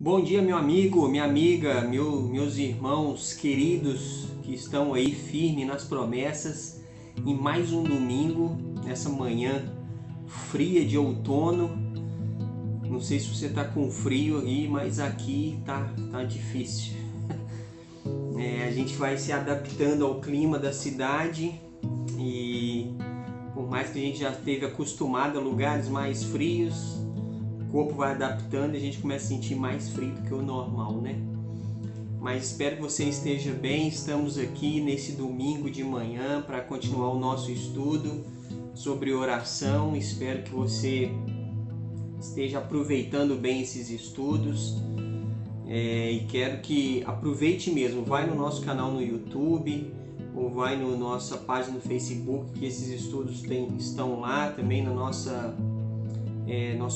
Bom dia, meu amigo, minha amiga, meus irmãos queridos que estão aí firmes nas promessas em mais um domingo, nessa manhã fria de outono. Não sei se você está com frio aí, mas aqui tá difícil. A gente vai se adaptando ao clima da cidade e por mais que a gente já esteve acostumado a lugares mais frios, o corpo vai adaptando e a gente começa a sentir mais frio do que o normal, né? Mas espero que você esteja bem. Estamos aqui nesse domingo de manhã para continuar o nosso estudo sobre oração. Espero que você esteja aproveitando bem esses estudos e quero que aproveite mesmo. Vai no nosso canal no YouTube ou vai na nossa página no Facebook, que esses estudos estão lá também na nosso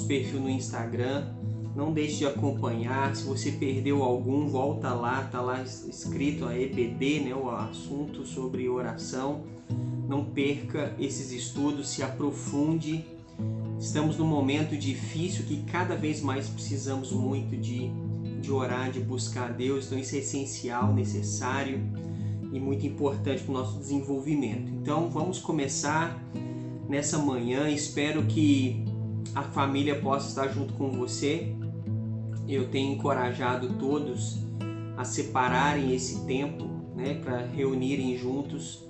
perfil no Instagram. Não deixe de acompanhar. Se você perdeu algum, volta lá, está lá escrito a EBD, né, o assunto sobre oração. Não perca esses estudos, se aprofunde. Estamos num momento difícil que cada vez mais precisamos muito de orar, de buscar a Deus. Então isso é essencial, necessário e muito importante para o nosso desenvolvimento. Então vamos começar nessa manhã. Espero que a família possa estar junto com você. Eu tenho encorajado todos a separarem esse tempo, né, para reunirem juntos.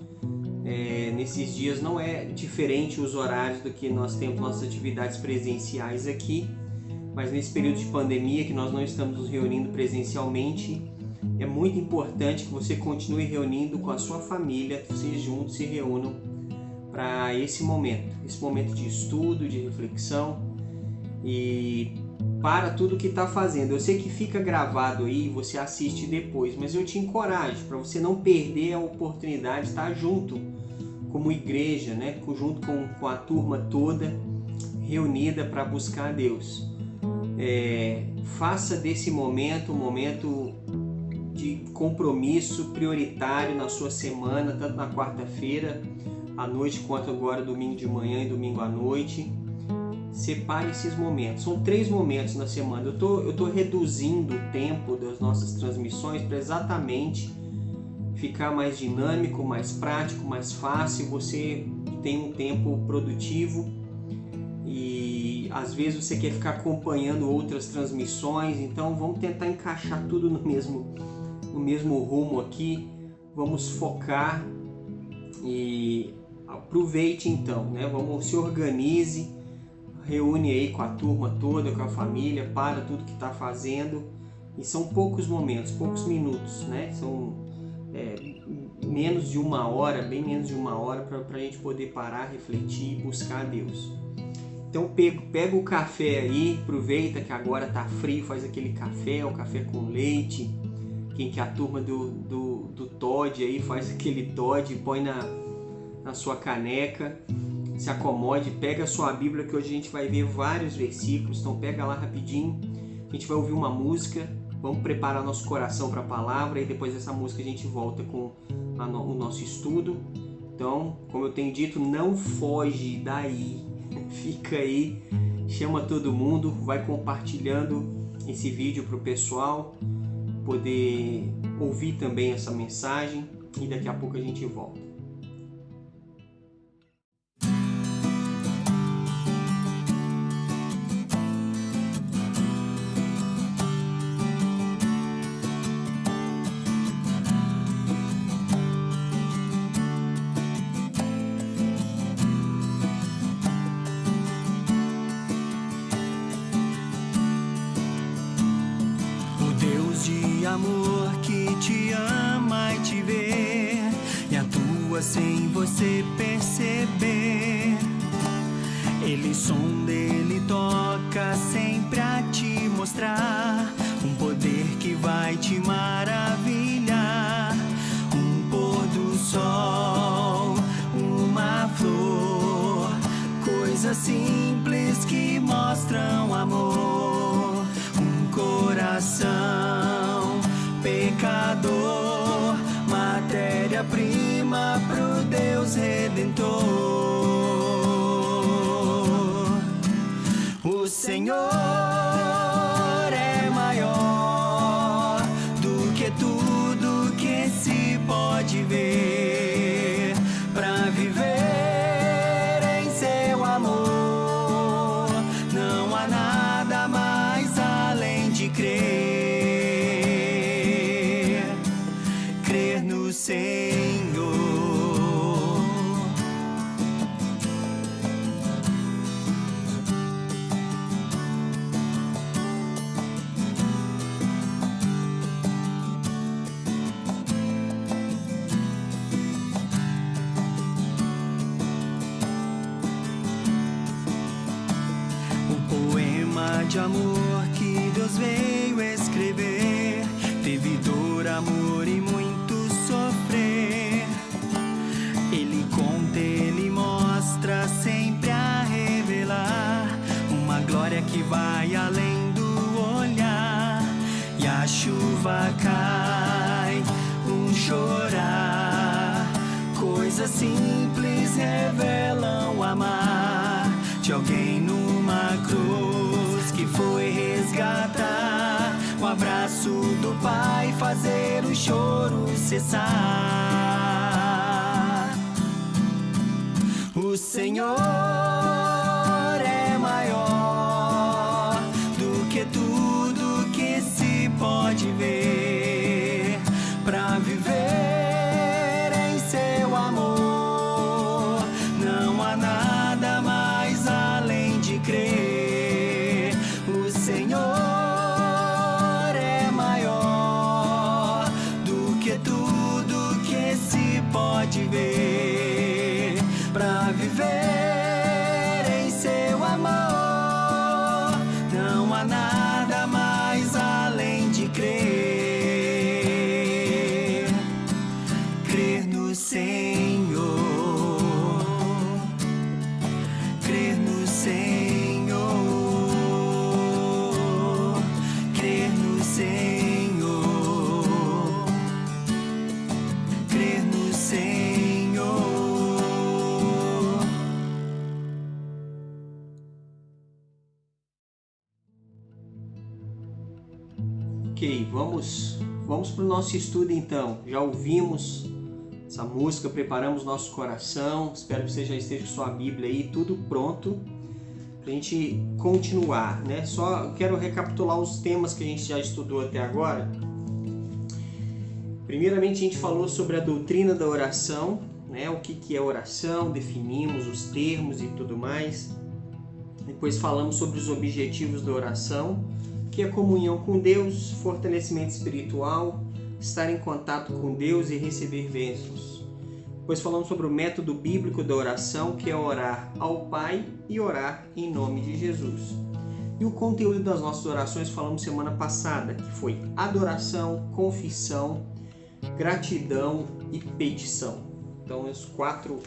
Nesses dias não é diferente os horários do que nós temos nossas atividades presenciais aqui, mas nesse período de pandemia que nós não estamos nos reunindo presencialmente, é muito importante que você continue reunindo com a sua família, que vocês juntos se reúnam para esse momento de estudo, de reflexão e para tudo que está fazendo. Eu sei que fica gravado aí, você assiste depois, mas eu te encorajo para você não perder a oportunidade de estar junto como igreja, né? Junto com a turma toda reunida para buscar a Deus. Faça desse momento um momento de compromisso prioritário na sua semana, tanto na quarta-feira à noite quanto agora domingo de manhã e domingo à noite. Separe esses momentos. São 3 momentos na semana. Eu tô reduzindo o tempo das nossas transmissões para exatamente ficar mais dinâmico, mais prático, mais fácil. Você tem um tempo produtivo e às vezes você quer ficar acompanhando outras transmissões. Então vamos tentar encaixar tudo no mesmo rumo aqui. Vamos focar e aproveite então, né? Se organize, reúne aí com a turma toda, com a família, para tudo que está fazendo. E são poucos momentos, poucos minutos, né? São menos de uma hora, bem menos de uma hora para a gente poder parar, refletir e buscar a Deus. Então pega o café aí, aproveita que agora tá frio, faz aquele café, o café com leite. Quem que é a turma do Todd aí, faz aquele Todd, põe na sua caneca, se acomode, pega a sua Bíblia, que hoje a gente vai ver vários versículos. Então pega lá rapidinho, a gente vai ouvir uma música, vamos preparar nosso coração para a palavra e depois dessa música a gente volta com o nosso estudo. Então, como eu tenho dito, não foge daí, fica aí, chama todo mundo, vai compartilhando esse vídeo para o pessoal poder ouvir também essa mensagem e daqui a pouco a gente volta. Amor que te ama e te vê e atua sem você perceber. Ele sonda, ele toca sempre a te mostrar um poder que vai te maravilhar. Um pôr do sol, uma flor, coisas simples que mostram amor. Um coração pecador, matéria-prima pro Deus Redentor. O Senhor é maior. de amor que Deus veio escrever. Teve dor, amor e muito sofrer. Ele conta, ele mostra, sempre a revelar uma glória que vai além do olhar. E a chuva cai, um chorar, coisas simples revelam o amar de alguém numa cruz que foi resgatar. O abraço do Pai fazer o choro cessar. O Senhor é maior do que tudo que se pode ver. Pra viver em seu amor não há nada mais além de crer. O Senhor é maior do que tudo que se pode ver. Pra viver em seu amor não há nada mais além de crer. Crer no Senhor, crer no Senhor, crer no Senhor, crer no Senhor. Ok, vamos para o nosso estudo então. Já ouvimos essa música, preparamos nosso coração. Espero que você já esteja com sua Bíblia aí, tudo pronto para a gente continuar, né? Só quero recapitular os temas que a gente já estudou até agora. Primeiramente a gente falou sobre a doutrina da oração, né? O que é oração, definimos os termos e tudo mais. Depois falamos sobre os objetivos da oração, que é comunhão com Deus, fortalecimento espiritual, estar em contato com Deus e receber bênçãos. Depois falamos sobre o método bíblico da oração, que é orar ao Pai e orar em nome de Jesus. E o conteúdo das nossas orações falamos semana passada, que foi adoração, confissão, gratidão e petição. Então, os 4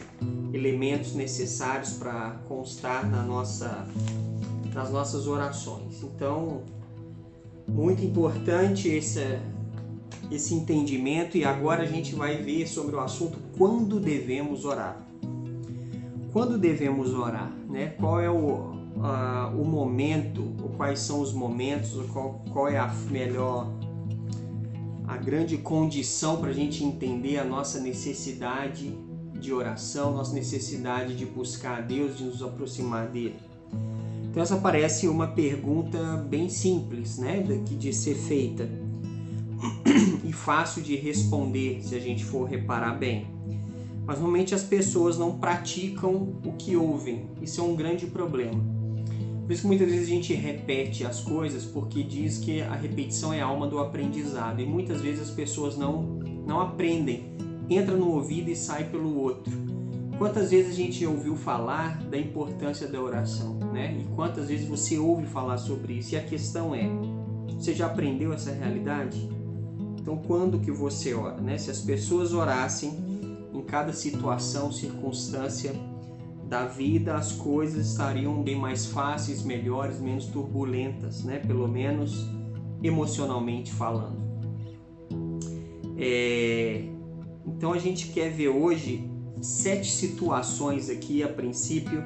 elementos necessários para constar nas nossas orações. Então, muito importante esse entendimento, e agora a gente vai ver sobre o assunto quando devemos orar. Quando devemos orar, né? Qual é o momento, ou quais são os momentos, ou qual é a grande condição para a gente entender a nossa necessidade de oração, nossa necessidade de buscar a Deus, de nos aproximar dele. Então essa parece uma pergunta bem simples, né, de ser feita e fácil de responder se a gente for reparar bem. Mas normalmente as pessoas não praticam o que ouvem. Isso é um grande problema. Por isso que muitas vezes a gente repete as coisas porque diz que a repetição é a alma do aprendizado. E muitas vezes as pessoas não aprendem. Entra no ouvido e sai pelo outro. Quantas vezes a gente ouviu falar da importância da oração, né? E quantas vezes você ouve falar sobre isso? E a questão é, você já aprendeu essa realidade? Então, quando que você ora, né? Se as pessoas orassem em cada situação, circunstância da vida, as coisas estariam bem mais fáceis, melhores, menos turbulentas, né? Pelo menos emocionalmente falando. Então, a gente quer ver hoje 7 situações aqui, a princípio,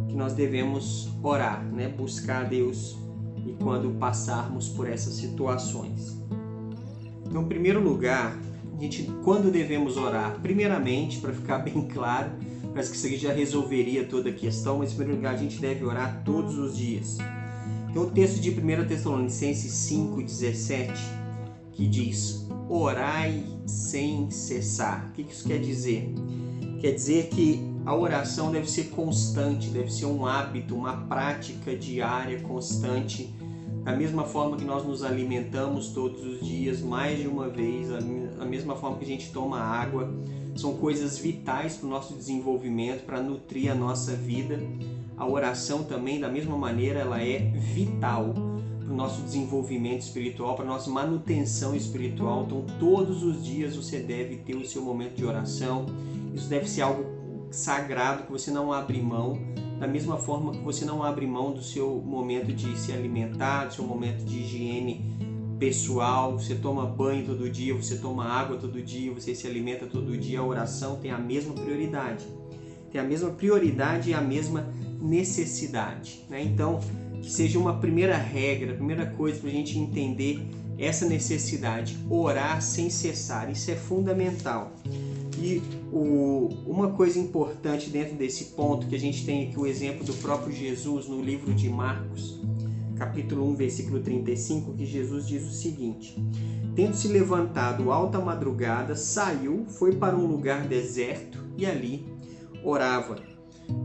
que nós devemos orar, né? Buscar a Deus e quando passarmos por essas situações. Então, em primeiro lugar, quando devemos orar? Primeiramente, para ficar bem claro, parece que isso aqui já resolveria toda a questão, mas em primeiro lugar a gente deve orar todos os dias. Então, o texto de 1 Tessalonicenses 5,17, que diz: orai sem cessar. O que isso quer dizer? Quer dizer que a oração deve ser constante, deve ser um hábito, uma prática diária, constante. Da mesma forma que nós nos alimentamos todos os dias, mais de uma vez, da mesma forma que a gente toma água, são coisas vitais para o nosso desenvolvimento, para nutrir a nossa vida. a oração também, da mesma maneira, ela é vital para o nosso desenvolvimento espiritual, para a nossa manutenção espiritual. Então, todos os dias você deve ter o seu momento de oração. Isso deve ser algo sagrado, que você não abre mão, da mesma forma que você não abre mão do seu momento de se alimentar, do seu momento de higiene pessoal. Você toma banho todo dia, você toma água todo dia, você se alimenta todo dia. A oração tem a mesma prioridade. Tem a mesma prioridade e a mesma necessidade, né? Então, que seja uma primeira regra, a primeira coisa para a gente entender essa necessidade, orar sem cessar. Isso é fundamental. E uma coisa importante dentro desse ponto, que a gente tem aqui o exemplo do próprio Jesus no livro de Marcos, capítulo 1, versículo 35, que Jesus diz o seguinte: tendo se levantado alta madrugada, saiu, foi para um lugar deserto e ali orava.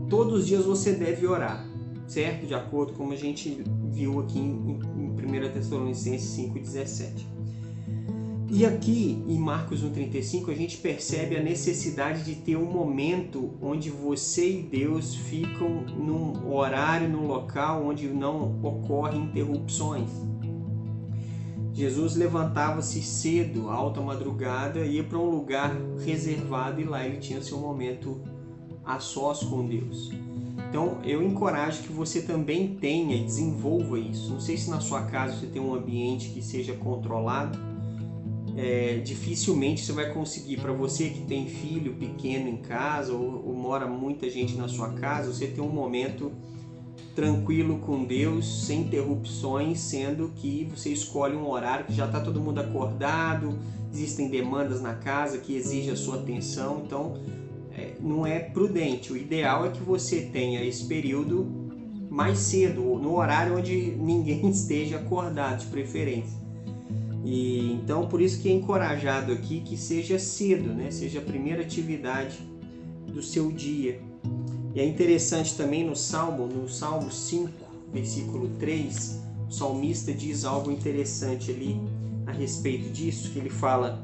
Todos os dias você deve orar, certo? De acordo com como a gente viu aqui em 1 Tessalonicenses 5,17. E aqui em Marcos 1,35 a gente percebe a necessidade de ter um momento onde você e Deus ficam num horário, num local onde não ocorrem interrupções. Jesus levantava-se cedo, alta madrugada, ia para um lugar reservado e lá ele tinha seu momento a sós com Deus. Então eu encorajo que você também tenha e desenvolva isso. Não sei se na sua casa você tem um ambiente que seja controlado. Dificilmente você vai conseguir, para você que tem filho pequeno em casa ou mora muita gente na sua casa, você tem um momento tranquilo com Deus, sem interrupções, sendo que você escolhe um horário que já está todo mundo acordado, existem demandas na casa que exigem a sua atenção. Então não é prudente. O ideal é que você tenha esse período mais cedo, no horário onde ninguém esteja acordado, de preferência. E então por isso que é encorajado aqui que seja cedo, né? Seja a primeira atividade do seu dia. E é interessante também no Salmo 5, versículo 3, o salmista diz algo interessante ali a respeito disso, que ele fala: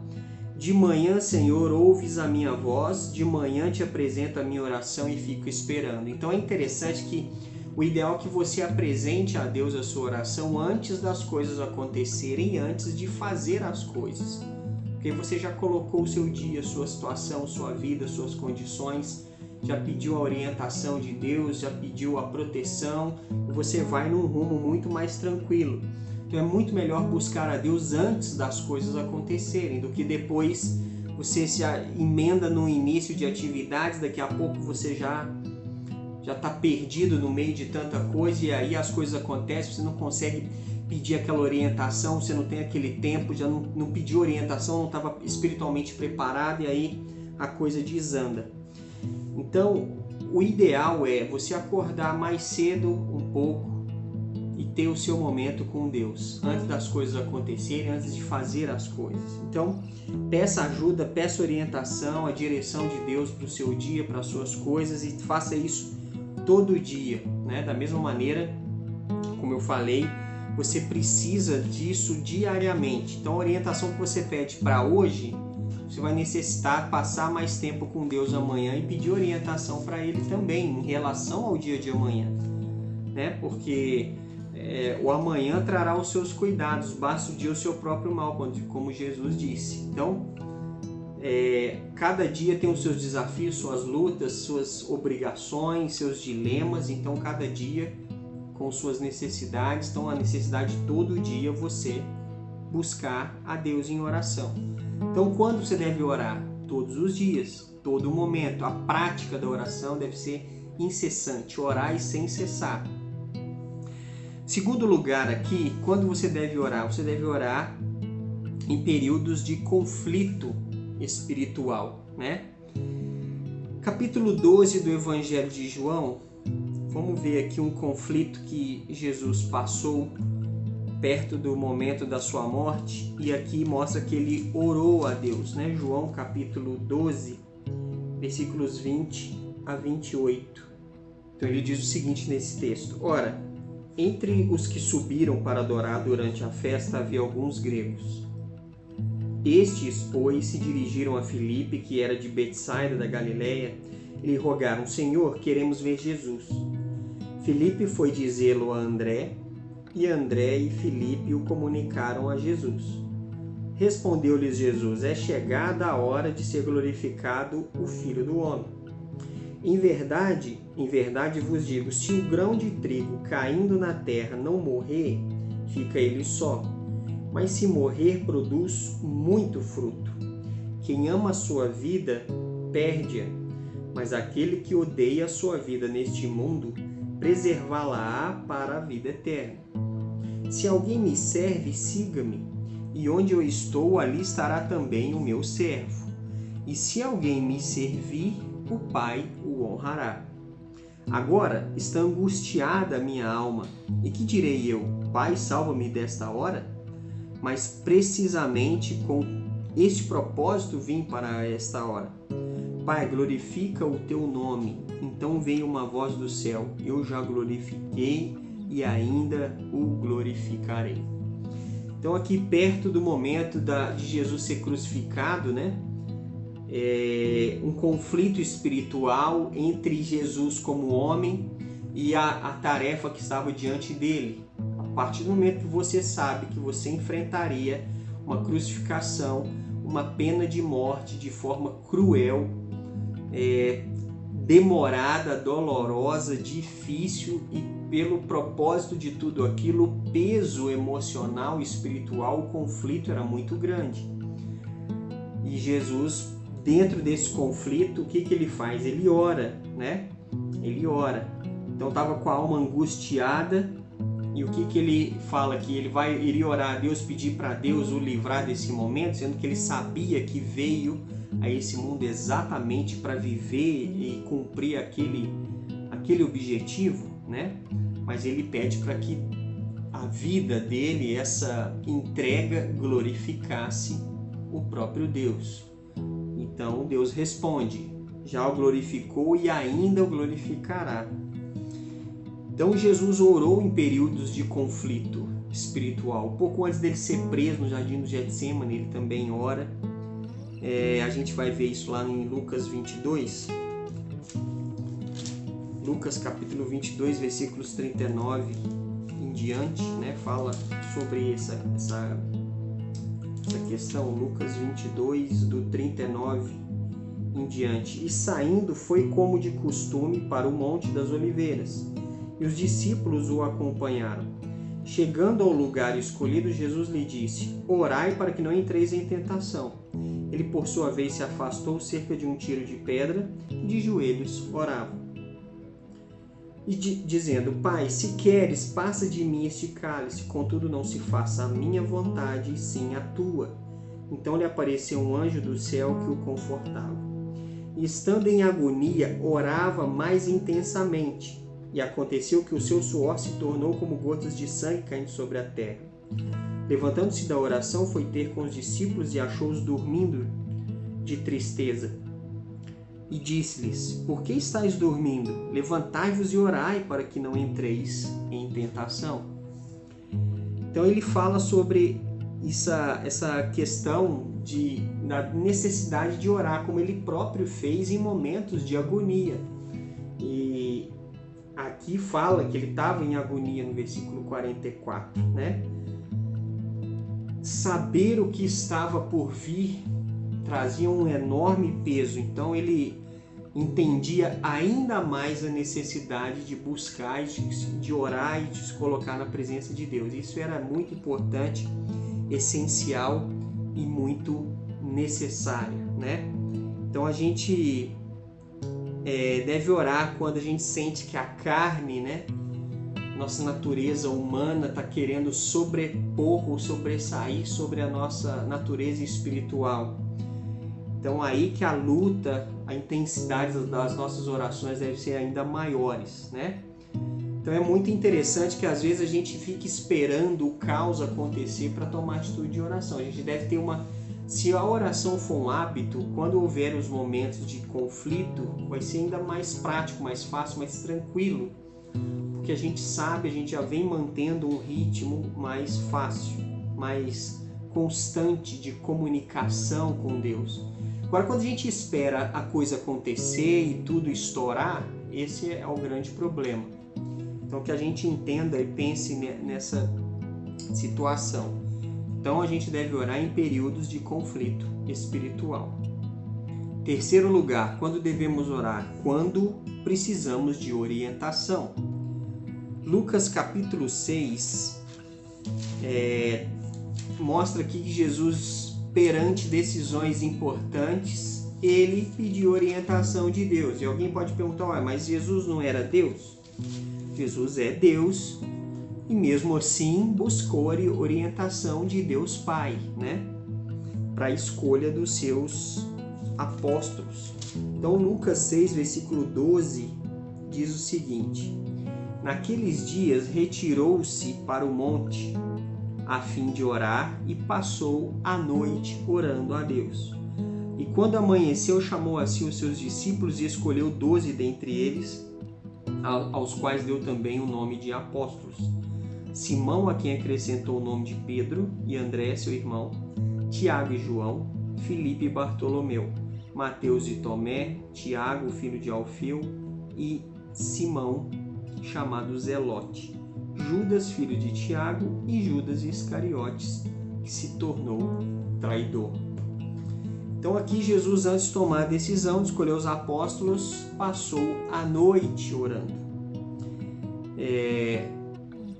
de manhã, Senhor, ouves a minha voz, de manhã te apresento a minha oração e fico esperando. Então é interessante que o ideal é que você apresente a Deus a sua oração antes das coisas acontecerem, antes de fazer as coisas. Porque você já colocou o seu dia, sua situação, sua vida, suas condições, já pediu a orientação de Deus, já pediu a proteção, e você vai num rumo muito mais tranquilo. Então é muito melhor buscar a Deus antes das coisas acontecerem, do que depois você se emenda no início de atividades, daqui a pouco você já está perdido no meio de tanta coisa, e aí as coisas acontecem, você não consegue pedir aquela orientação, você não tem aquele tempo, já não pediu orientação, não estava espiritualmente preparado, e aí a coisa desanda. Então, o ideal é você acordar mais cedo um pouco e ter o seu momento com Deus, antes das coisas acontecerem, antes de fazer as coisas. Então, peça ajuda, peça orientação, a direção de Deus para o seu dia, para as suas coisas, e faça isso todo dia, né? Da mesma maneira, como eu falei, você precisa disso diariamente. Então a orientação que você pede para hoje, você vai necessitar passar mais tempo com Deus amanhã e pedir orientação para Ele também em relação ao dia de amanhã, né? Porque o amanhã trará os seus cuidados, basta o dia o seu próprio mal, como Jesus disse. Então cada dia tem os seus desafios, suas lutas, suas obrigações, seus dilemas. Então cada dia com suas necessidades. Então a necessidade de todo dia você buscar a Deus em oração. Então quando você deve orar? Todos os dias, todo momento. A prática da oração deve ser incessante, orar e sem cessar. Segundo lugar aqui, quando você deve orar? Você deve orar em períodos de conflito espiritual, né? Capítulo 12 do Evangelho de João, vamos ver aqui um conflito que Jesus passou perto do momento da sua morte, e aqui mostra que ele orou a Deus, né? João capítulo 12, versículos 20 a 28. Então ele diz o seguinte nesse texto: ora, entre os que subiram para adorar durante a festa havia alguns gregos. Estes, pois, se dirigiram a Filipe, que era de Betsaida da Galileia, e lhe rogaram: Senhor, queremos ver Jesus. Filipe foi dizê-lo a André, e André e Filipe o comunicaram a Jesus. Respondeu-lhes Jesus: é chegada a hora de ser glorificado o Filho do Homem. Em verdade vos digo, se o grão de trigo caindo na terra não morrer, fica ele só, mas se morrer, produz muito fruto. Quem ama a sua vida, perde-a, mas aquele que odeia a sua vida neste mundo, preservá-la-á para a vida eterna. Se alguém me serve, siga-me, e onde eu estou, ali estará também o meu servo. E se alguém me servir, o Pai o honrará. Agora está angustiada a minha alma, e que direi eu? Pai, salva-me desta hora? Mas precisamente com este propósito vim para esta hora. Pai, glorifica o teu nome. Então veio uma voz do céu: eu já glorifiquei e ainda o glorificarei. Então aqui perto do momento de Jesus ser crucificado, né? Um conflito espiritual entre Jesus como homem e a tarefa que estava diante dele. A partir do momento que você sabe que você enfrentaria uma crucificação, uma pena de morte de forma cruel, demorada, dolorosa, difícil, e pelo propósito de tudo aquilo, o peso emocional e espiritual, o conflito era muito grande. E Jesus, dentro desse conflito, o que ele faz? Ele ora, né? Ele ora. Então estava com a alma angustiada, e o que ele fala aqui? Ele iria orar a Deus, pedir para Deus o livrar desse momento, sendo que ele sabia que veio a esse mundo exatamente para viver e cumprir aquele objetivo, né? Mas ele pede para que a vida dele, essa entrega, glorificasse o próprio Deus. Então Deus responde: já o glorificou e ainda o glorificará. Então Jesus orou em períodos de conflito espiritual. Pouco antes dele ser preso no jardim do Getsêmani, ele também ora. A gente vai ver isso lá em Lucas 22. Lucas capítulo 22, versículos 39 em diante, né? Fala sobre essa questão. Lucas 22, do 39 em diante. E saindo, foi como de costume para o Monte das Oliveiras, e os discípulos o acompanharam. Chegando ao lugar escolhido, Jesus lhe disse: orai para que não entreis em tentação. Ele, por sua vez, se afastou cerca de um tiro de pedra e de joelhos orava. E dizendo: Pai, se queres, passa de mim este cálice, contudo não se faça a minha vontade, e sim a tua. Então lhe apareceu um anjo do céu que o confortava. E estando em agonia, orava mais intensamente. E aconteceu que o seu suor se tornou como gotas de sangue caindo sobre a terra. Levantando-se da oração, foi ter com os discípulos e achou-os dormindo de tristeza. E disse-lhes: por que estáis dormindo? Levantai-vos e orai para que não entreis em tentação. Então ele fala sobre essa questão da necessidade de orar, como ele próprio fez em momentos de agonia. E aqui fala que ele estava em agonia no versículo 44, né? Saber o que estava por vir trazia um enorme peso, então ele entendia ainda mais a necessidade de buscar, de orar e de se colocar na presença de Deus. Isso era muito importante, essencial e muito necessário, né? Então a gente deve orar quando a gente sente que a carne, né, nossa natureza humana está querendo sobrepor ou sobressair sobre a nossa natureza espiritual. Então aí que a luta, a intensidade das nossas orações deve ser ainda maiores, né? Então é muito interessante que às vezes a gente fica esperando o caos acontecer para tomar atitude de oração. A gente deve ter se a oração for um hábito, quando houver os momentos de conflito, vai ser ainda mais prático, mais fácil, mais tranquilo. Porque a gente sabe, a gente já vem mantendo um ritmo mais fácil, mais constante de comunicação com Deus. Agora, quando a gente espera a coisa acontecer e tudo estourar, esse é o grande problema. Então que a gente entenda e pense nessa situação. Então a gente deve orar em períodos de conflito espiritual. Terceiro lugar, quando devemos orar? Quando precisamos de orientação. Lucas capítulo 6 mostra aqui que Jesus, perante decisões importantes, ele pediu orientação de Deus. E alguém pode perguntar, mas Jesus não era Deus? Jesus é Deus e mesmo assim buscou a orientação de Deus Pai, né? Para a escolha dos seus apóstolos. Então Lucas 6, versículo 12 diz o seguinte: naqueles dias retirou-se para o monte a fim de orar e passou a noite orando a Deus. E quando amanheceu, chamou a si os seus discípulos e escolheu 12 dentre eles, aos quais deu também o nome de apóstolos: Simão, a quem acrescentou o nome de Pedro, e André, seu irmão, Tiago e João, Filipe e Bartolomeu, Mateus e Tomé, Tiago, filho de Alfeu, e Simão, chamado Zelote, Judas, filho de Tiago, e Judas Iscariotes, que se tornou traidor. Então aqui Jesus, antes de tomar a decisão de escolher os apóstolos, passou a noite orando.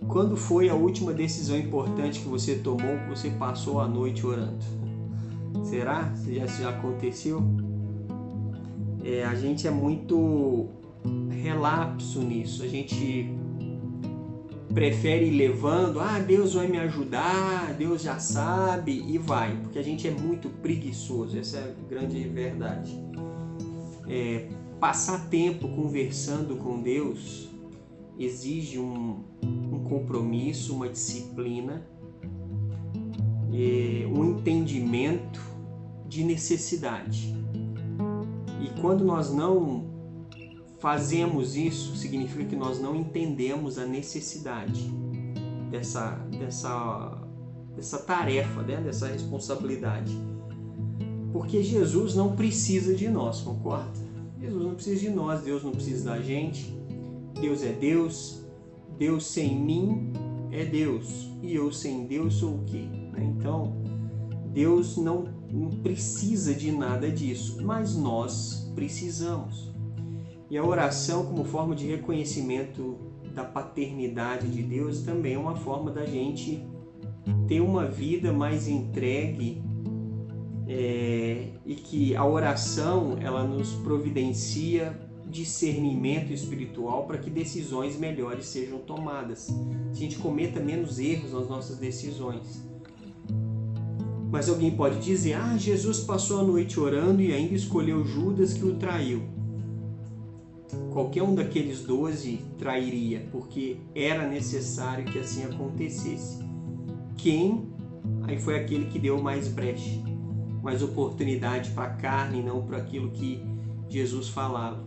Quando foi a última decisão importante que você tomou, que você passou a noite orando? Será? Isso já aconteceu? A gente é muito relapso nisso. A gente prefere ir levando, Deus vai me ajudar, Deus já sabe, e vai, porque a gente é muito preguiçoso, essa é a grande verdade. Passar tempo conversando com Deus exige um compromisso, uma disciplina, um entendimento de necessidade. E quando nós não fazemos isso, significa que nós não entendemos a necessidade dessa tarefa, né? Dessa responsabilidade. Porque Jesus não precisa de nós, concorda? Jesus não precisa de nós, Deus não precisa da gente. Deus é Deus, Deus sem mim é Deus, e eu sem Deus sou o quê? Então, Deus não precisa de nada disso, mas nós precisamos. E a oração, como forma de reconhecimento da paternidade de Deus, também é uma forma da gente ter uma vida mais entregue, e que a oração ela nos providencia discernimento espiritual para que decisões melhores sejam tomadas. A gente cometa menos erros nas nossas decisões. Mas alguém pode dizer, Jesus passou a noite orando e ainda escolheu Judas que o traiu. Qualquer um daqueles 12 trairia, porque era necessário que assim acontecesse. Quem? Aí foi aquele que deu mais brecha, mais oportunidade para a carne, não para aquilo que Jesus falava.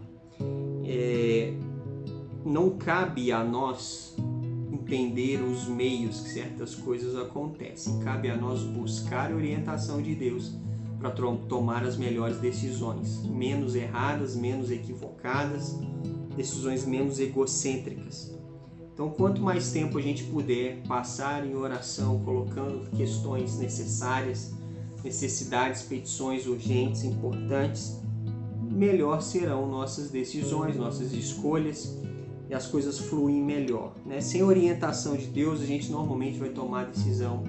Não cabe a nós entender os meios que certas coisas acontecem. Cabe a nós buscar a orientação de Deus para tomar as melhores decisões, menos erradas, menos equivocadas, decisões menos egocêntricas. Então, quanto mais tempo a gente puder passar em oração, colocando questões necessárias, necessidades, petições urgentes, importantes, melhor serão nossas decisões, nossas escolhas, e as coisas fluem melhor, né? Sem orientação de Deus, a gente normalmente vai tomar decisão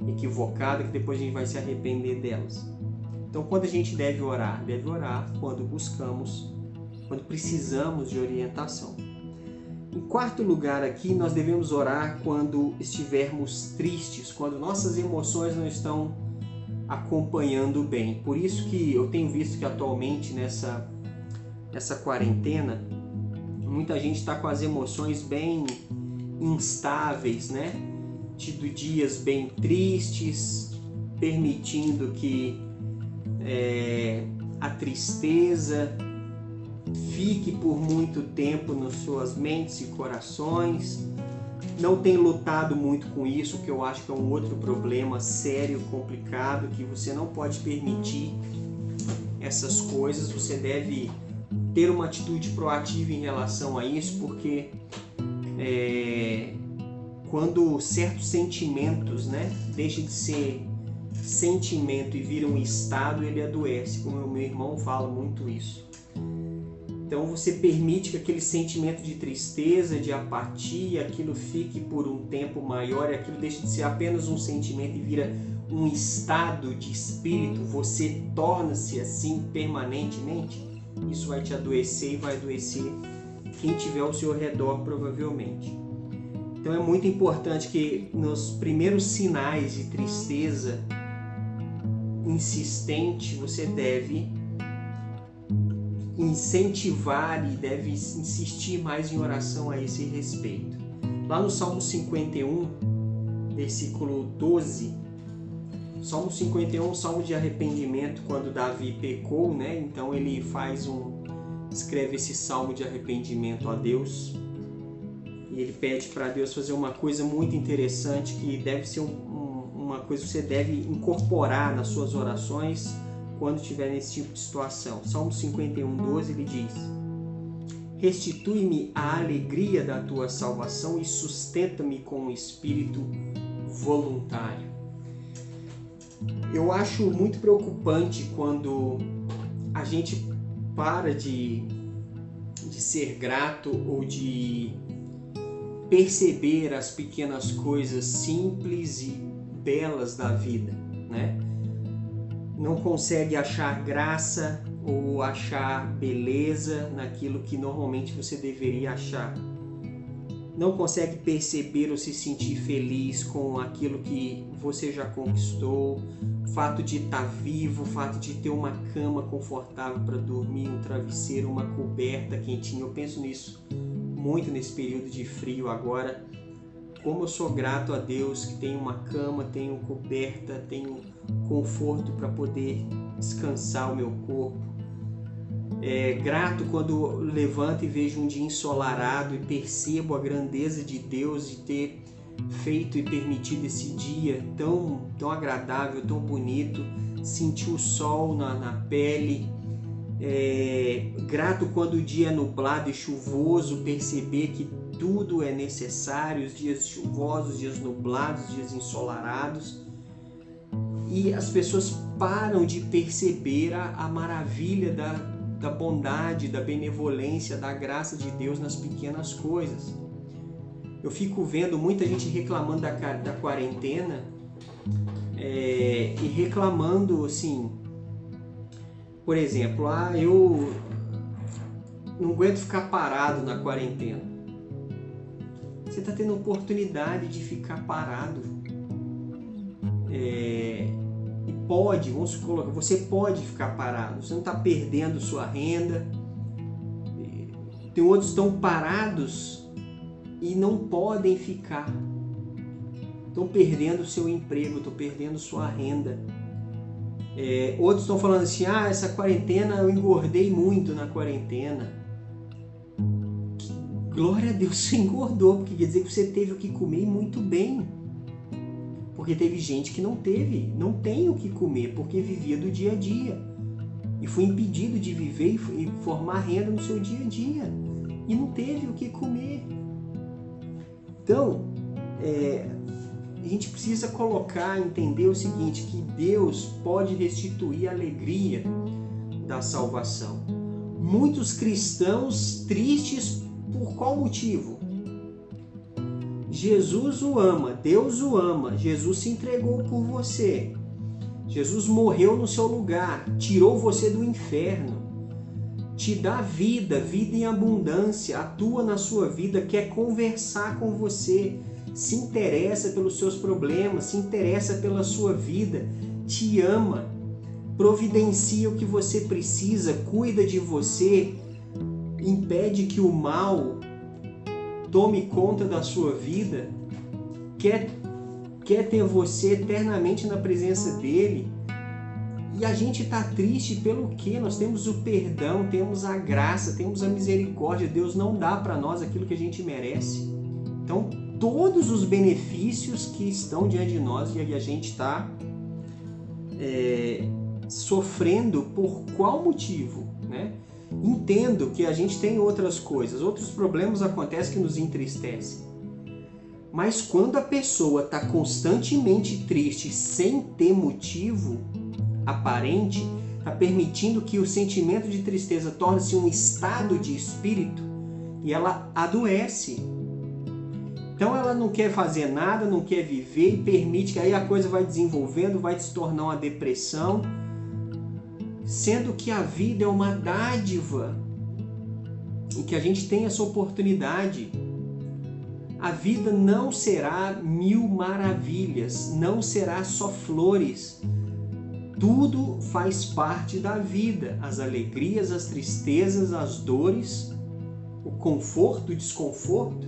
equivocada, que depois a gente vai se arrepender delas. Então, quando a gente deve orar? Deve orar quando precisamos de orientação. Em quarto lugar aqui, nós devemos orar quando estivermos tristes, quando nossas emoções não estão acompanhando bem. Por isso que eu tenho visto que atualmente nessa quarentena, muita gente está com as emoções bem instáveis, né? Tido dias bem tristes, permitindo que a tristeza fique por muito tempo nas suas mentes e corações. Não tem lutado muito com isso, que eu acho que é um outro problema sério, complicado, que você não pode permitir essas coisas. Você deve ter uma atitude proativa em relação a isso, porque quando certos sentimentos, né, deixam de ser sentimento e vira um estado, ele adoece, como o meu irmão fala muito isso. Então você permite que aquele sentimento de tristeza, de apatia, aquilo fique por um tempo maior e aquilo deixa de ser apenas um sentimento e vira um estado de espírito, você torna-se assim permanentemente, isso vai te adoecer e vai adoecer quem tiver ao seu redor provavelmente. Então é muito importante que nos primeiros sinais de tristeza insistente, você deve incentivar e deve insistir mais em oração a esse respeito. Lá no Salmo 51, versículo 12, Salmo 51 é um salmo de arrependimento quando Davi pecou, né? Então ele escreve esse salmo de arrependimento a Deus e ele pede para Deus fazer uma coisa muito interessante que deve ser uma coisa que você deve incorporar nas suas orações quando estiver nesse tipo de situação. Salmo 51, 12, ele diz: restitui-me a alegria da tua salvação e sustenta-me com um espírito voluntário. Eu acho muito preocupante quando a gente para de ser grato ou de perceber as pequenas coisas simples e belas da vida, né? Não consegue achar graça ou achar beleza naquilo que normalmente você deveria achar. Não consegue perceber ou se sentir feliz com aquilo que você já conquistou, o fato de estar vivo, o fato de ter uma cama confortável para dormir, um travesseiro, uma coberta quentinha. Eu penso nisso muito nesse período de frio agora. Como eu sou grato a Deus que tenho uma cama, tenho coberta, tenho conforto para poder descansar o meu corpo. Grato quando levanto e vejo um dia ensolarado e percebo a grandeza de Deus de ter feito e permitido esse dia tão agradável, tão bonito, sentir o sol na pele. Grato quando o dia é nublado e chuvoso, perceber que tudo é necessário, os dias chuvosos, dias nublados, dias ensolarados. E as pessoas param de perceber a maravilha da bondade, da benevolência, da graça de Deus nas pequenas coisas. Eu fico vendo muita gente reclamando da quarentena e reclamando assim, por exemplo, eu não aguento ficar parado na quarentena. Você está tendo oportunidade de ficar parado. Você pode ficar parado, você não está perdendo sua renda. Tem outros que estão parados e não podem ficar. Estão perdendo seu emprego, estão perdendo sua renda. Outros estão falando assim, essa quarentena eu engordei muito na quarentena. Glória a Deus, você engordou, porque quer dizer que você teve o que comer muito bem. Porque teve gente que não tem o que comer, porque vivia do dia a dia. E foi impedido de viver e formar renda no seu dia a dia. E não teve o que comer. Então, a gente precisa entender o seguinte, que Deus pode restituir a alegria da salvação. Muitos cristãos tristes por qual motivo? Jesus o ama, Deus o ama, Jesus se entregou por você. Jesus morreu no seu lugar, tirou você do inferno, te dá vida em abundância, atua na sua vida, quer conversar com você, se interessa pelos seus problemas, se interessa pela sua vida, te ama, providencia o que você precisa, cuida de você, impede que o mal tome conta da sua vida, quer ter você eternamente na presença dele. E a gente está triste pelo quê? Nós temos o perdão, temos a graça, temos a misericórdia. Deus não dá para nós aquilo que a gente merece. Então, todos os benefícios que estão diante de nós e a gente está sofrendo por qual motivo, né? Entendo que a gente tem outras coisas, outros problemas acontecem que nos entristecem. Mas quando a pessoa está constantemente triste sem ter motivo aparente, está permitindo que o sentimento de tristeza torne-se um estado de espírito e ela adoece. Então ela não quer fazer nada, não quer viver e permite que aí a coisa vai desenvolvendo, vai se tornar uma depressão, sendo que a vida é uma dádiva e que a gente tem essa oportunidade. A vida não será mil maravilhas, não será só flores. Tudo faz parte da vida, as alegrias, as tristezas, as dores, o conforto, o desconforto,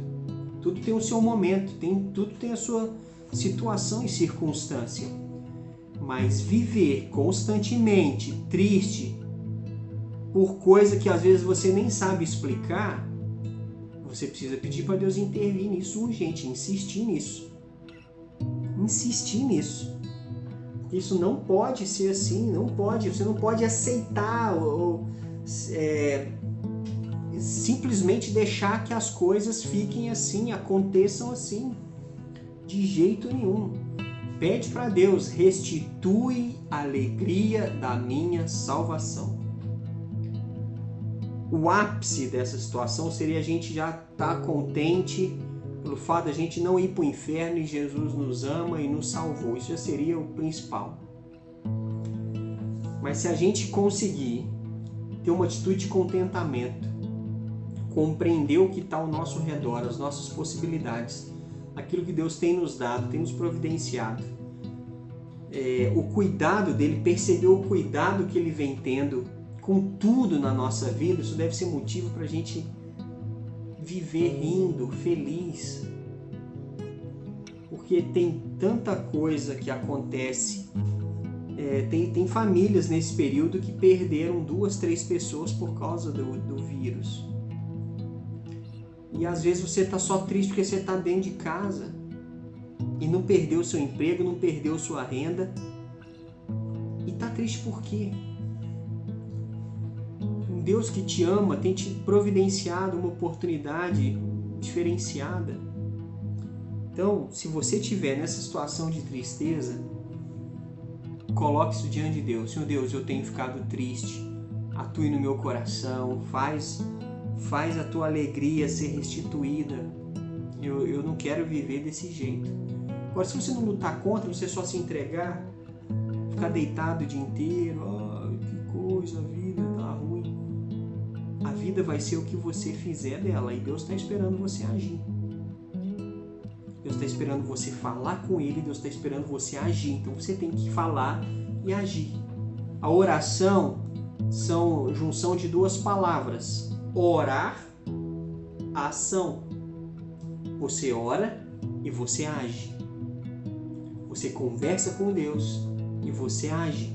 tudo tem o seu momento, tudo tem a sua situação e circunstância. Mas viver constantemente triste por coisa que às vezes você nem sabe explicar, você precisa pedir para Deus intervir nisso urgente, insistir nisso. Insistir nisso. Isso não pode ser assim, não pode. Você não pode aceitar ou simplesmente deixar que as coisas fiquem assim, aconteçam assim. De jeito nenhum. Pede para Deus, restitui a alegria da minha salvação. O ápice dessa situação seria a gente já estar contente pelo fato de a gente não ir para o inferno e Jesus nos ama e nos salvou. Isso já seria o principal. Mas se a gente conseguir ter uma atitude de contentamento, compreender o que está ao nosso redor, as nossas possibilidades, aquilo que Deus tem nos dado, tem nos providenciado, o cuidado dele, perceber o cuidado que ele vem tendo com tudo na nossa vida, isso deve ser motivo para a gente viver rindo, feliz. Porque tem tanta coisa que acontece. Tem famílias nesse período que perderam 2, 3 pessoas por causa do vírus. E às vezes você está só triste porque você está dentro de casa e não perdeu seu emprego, não perdeu sua renda. E está triste por quê? Um Deus que te ama tem te providenciado uma oportunidade diferenciada. Então, se você estiver nessa situação de tristeza, coloque isso diante de Deus. Senhor Deus, eu tenho ficado triste. Atue no meu coração. Faz a tua alegria ser restituída. Eu não quero viver desse jeito. Agora, se você não lutar contra, você só se entregar, ficar deitado o dia inteiro, que coisa, a vida tá ruim. A vida vai ser o que você fizer dela e Deus está esperando você agir. Deus está esperando você falar com Ele, Deus está esperando você agir. Então você tem que falar e agir. A oração são junção de 2 palavras. Orar, ação. Você ora e você age. Você conversa com Deus e você age.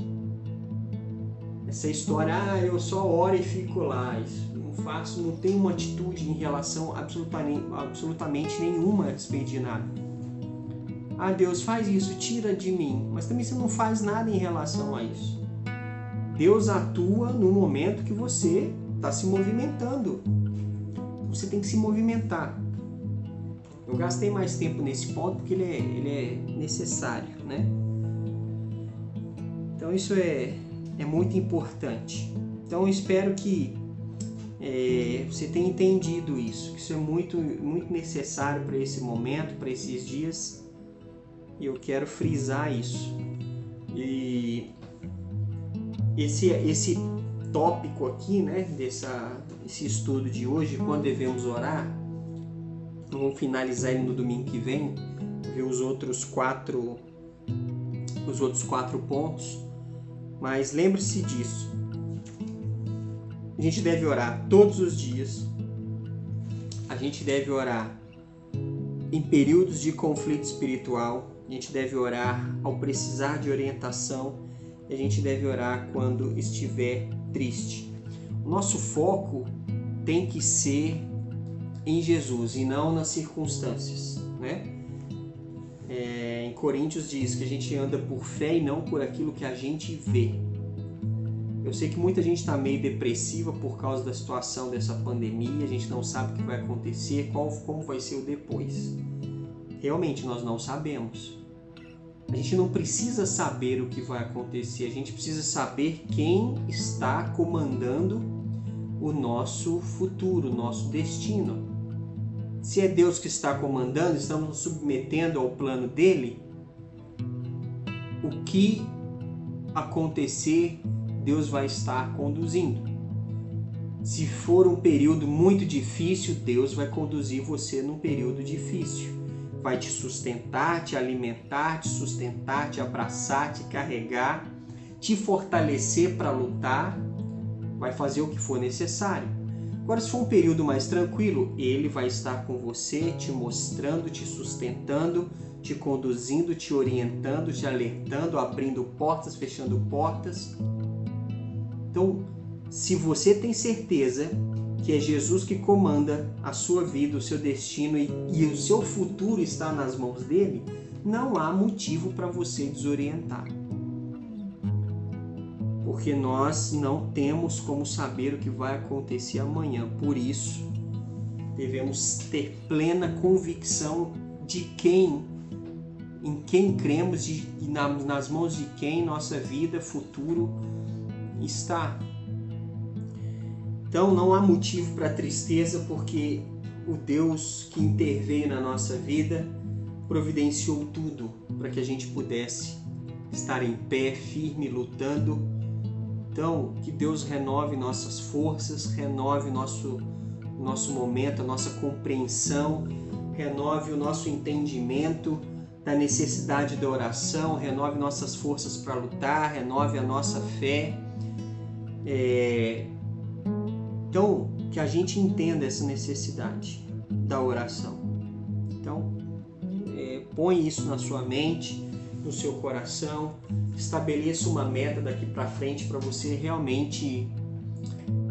Essa história, eu só oro e fico lá, isso não tenho uma atitude em relação absolutamente nenhuma a respeito de nada. Deus, faz isso, tira de mim. Mas também você não faz nada em relação a isso. Deus atua no momento que você está se movimentando. Você tem que se movimentar. Eu gastei mais tempo nesse ponto porque ele é necessário, né? Então isso é muito importante. Então eu espero que você tenha entendido isso, que isso é muito, muito necessário para esse momento, para esses dias. E eu quero frisar isso. E esse tópico aqui, né, esse estudo de hoje, quando devemos orar, vamos finalizar ele no domingo que vem, ver os outros 4 pontos, mas lembre-se disso. A gente deve orar todos os dias, a gente deve orar em períodos de conflito espiritual, a gente deve orar ao precisar de orientação, e a gente deve orar quando estiver triste. O nosso foco tem que ser em Jesus e não nas circunstâncias, né? Em Coríntios diz que a gente anda por fé e não por aquilo que a gente vê. Eu sei que muita gente está meio depressiva por causa da situação dessa pandemia, a gente não sabe o que vai acontecer, como vai ser o depois. Realmente nós não sabemos. A gente não precisa saber o que vai acontecer, a gente precisa saber quem está comandando o nosso futuro, o nosso destino. Se é Deus que está comandando, estamos nos submetendo ao plano dele, o que acontecer, Deus vai estar conduzindo. Se for um período muito difícil, Deus vai conduzir você num período difícil. Vai te sustentar, te alimentar, te sustentar, te abraçar, te carregar, te fortalecer para lutar, vai fazer o que for necessário. Agora, se for um período mais tranquilo, Ele vai estar com você, te mostrando, te sustentando, te conduzindo, te orientando, te alertando, abrindo portas, fechando portas. Então, se você tem certeza que é Jesus que comanda a sua vida, o seu destino e o seu futuro está nas mãos dele, não há motivo para você desorientar. Porque nós não temos como saber o que vai acontecer amanhã. Por isso, devemos ter plena convicção de em quem cremos e nas mãos de quem nossa vida, futuro está. Então não há motivo para tristeza, porque o Deus que interveio na nossa vida providenciou tudo para que a gente pudesse estar em pé, firme, lutando. Então, que Deus renove nossas forças, renove nosso momento, a nossa compreensão, renove o nosso entendimento da necessidade da oração, renove nossas forças para lutar, renove a nossa fé. Então, que a gente entenda essa necessidade da oração. Então, põe isso na sua mente, no seu coração, estabeleça uma meta daqui para frente para você realmente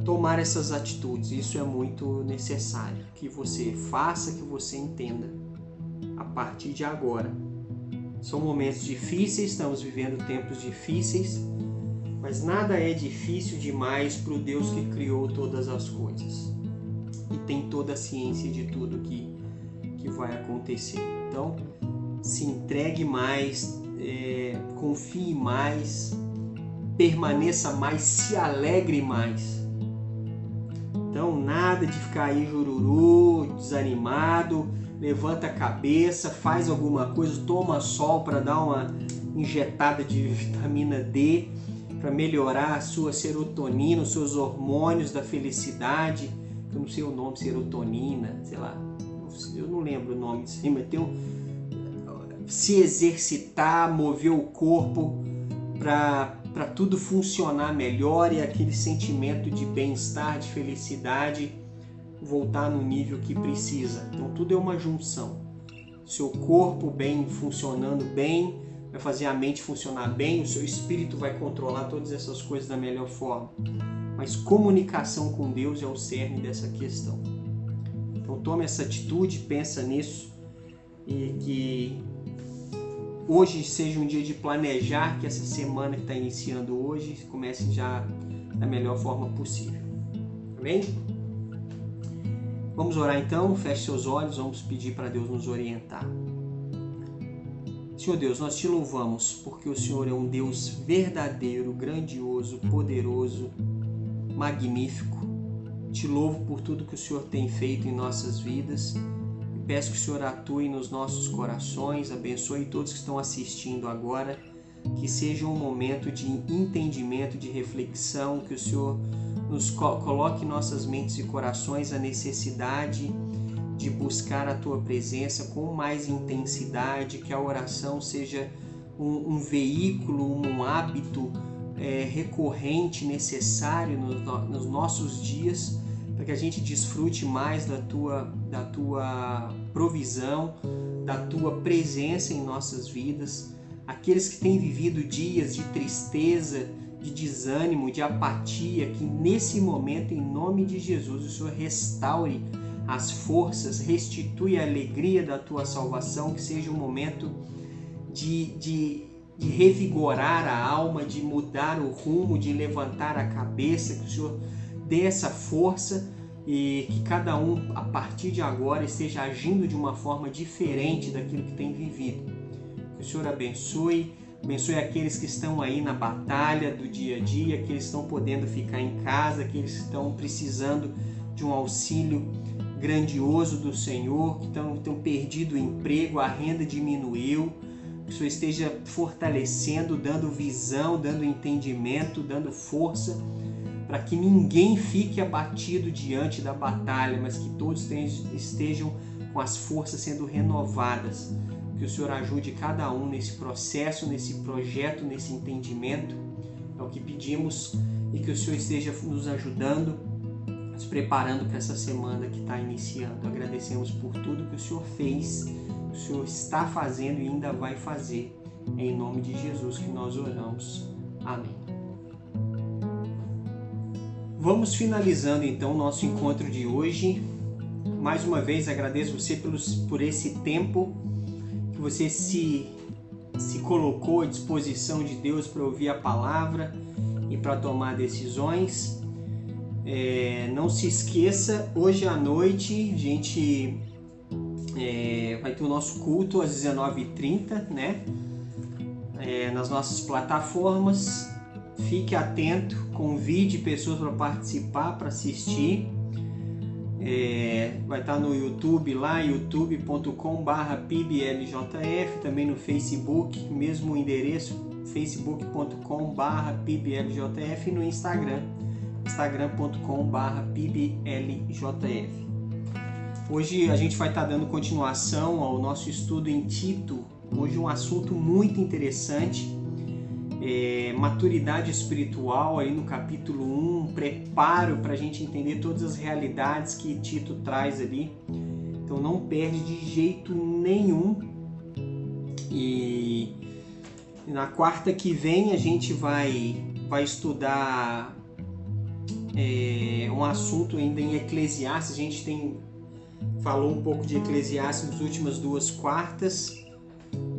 tomar essas atitudes. Isso é muito necessário, que você faça, que você entenda a partir de agora. São momentos difíceis, estamos vivendo tempos difíceis, mas nada é difícil demais para o Deus que criou todas as coisas e tem toda a ciência de tudo que vai acontecer. Então, se entregue mais, confie mais, permaneça mais, se alegre mais. Então, nada de ficar aí jururu, desanimado, levanta a cabeça, faz alguma coisa, toma sol para dar uma injetada de vitamina D, para melhorar a sua serotonina, os seus hormônios da felicidade. Eu não sei o nome, serotonina, sei lá, eu não lembro o nome disso, mas tem se exercitar, mover o corpo para tudo funcionar melhor e aquele sentimento de bem-estar, de felicidade voltar no nível que precisa. Então tudo é uma junção. Seu corpo bem, funcionando bem, vai fazer a mente funcionar bem, o seu espírito vai controlar todas essas coisas da melhor forma. Mas comunicação com Deus é o cerne dessa questão. Então tome essa atitude, pensa nisso e que hoje seja um dia de planejar, que essa semana que está iniciando hoje comece já da melhor forma possível. Amém? Vamos orar então, feche seus olhos, vamos pedir para Deus nos orientar. Senhor Deus, nós te louvamos porque o Senhor é um Deus verdadeiro, grandioso, poderoso, magnífico. Te louvo por tudo que o Senhor tem feito em nossas vidas e peço que o Senhor atue nos nossos corações, abençoe todos que estão assistindo agora, que seja um momento de entendimento, de reflexão, que o Senhor nos coloque em nossas mentes e corações a necessidade de buscar a Tua presença com mais intensidade, que a oração seja um veículo, um hábito recorrente, necessário nos nossos dias, para que a gente desfrute mais da Tua provisão, da Tua presença em nossas vidas. Aqueles que têm vivido dias de tristeza, de desânimo, de apatia, que nesse momento, em nome de Jesus, o Senhor restaure as forças, restitui a alegria da Tua salvação, que seja um momento de de revigorar a alma, de mudar o rumo, de levantar a cabeça, que o Senhor dê essa força e que cada um, a partir de agora, esteja agindo de uma forma diferente daquilo que tem vivido. Que o Senhor abençoe aqueles que estão aí na batalha do dia a dia, aqueles que estão podendo ficar em casa, aqueles que estão precisando de um auxílio grandioso do Senhor, que estão perdido o emprego, a renda diminuiu. Que o Senhor esteja fortalecendo, dando visão, dando entendimento, dando força, para que ninguém fique abatido diante da batalha, mas que todos estejam com as forças sendo renovadas. Que o Senhor ajude cada um nesse processo, nesse projeto, nesse entendimento. É o que pedimos, e que o Senhor esteja nos ajudando, nos preparando para essa semana que está iniciando. Agradecemos por tudo que o Senhor fez, o Senhor está fazendo e ainda vai fazer. É em nome de Jesus que nós oramos. Amém. Vamos finalizando então o nosso encontro de hoje. Mais uma vez agradeço você por esse tempo que você se colocou à disposição de Deus para ouvir a palavra e para tomar decisões. Não se esqueça, hoje à noite a gente vai ter o nosso culto às 19h30, né? Nas nossas plataformas. Fique atento, convide pessoas para participar, para assistir. Vai estar no YouTube lá, youtube.com/PIBLJF, também no Facebook, mesmo endereço, facebook.com/PIBLJF, e no Instagram, instagram.com/PIBLJF. Hoje a gente vai estar dando continuação ao nosso estudo em Tito. Hoje um assunto muito interessante, maturidade espiritual, aí no capítulo 1, preparo para a gente entender todas as realidades que Tito traz ali. Então não perde de jeito nenhum. E na quarta que vem a gente vai estudar um assunto ainda em Eclesiastes. A gente falou um pouco de Eclesiastes nas últimas 2 quartas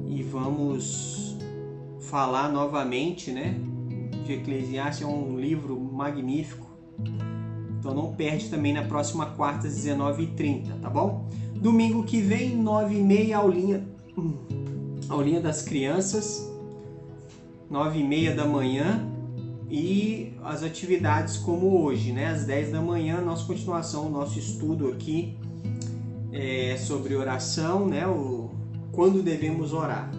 e vamos falar novamente, né? De Eclesiastes. É um livro magnífico. Então não perde também na próxima quarta às 19h30, tá bom? Domingo que vem, 9h30, aulinha das crianças, 9h30 da manhã, e as atividades como hoje, né? Às 10 da manhã, nossa continuação, nosso estudo aqui sobre oração, né? Quando devemos orar.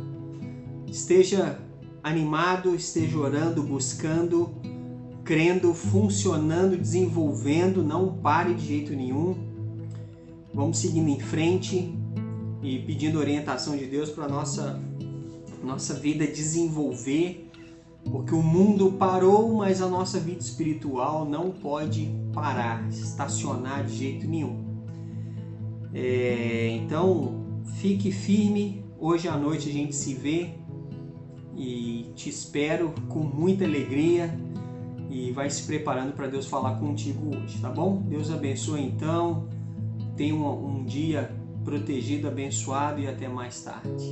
Esteja animado, esteja orando, buscando, crendo, funcionando, desenvolvendo, não pare de jeito nenhum. Vamos seguindo em frente e pedindo orientação de Deus para nossa vida desenvolver, porque o mundo parou, mas a nossa vida espiritual não pode parar, estacionar de jeito nenhum. Então, fique firme. Hoje à noite a gente se vê e te espero com muita alegria, e vai se preparando para Deus falar contigo hoje, tá bom? Deus abençoe então, tenha um dia protegido, abençoado, e até mais tarde.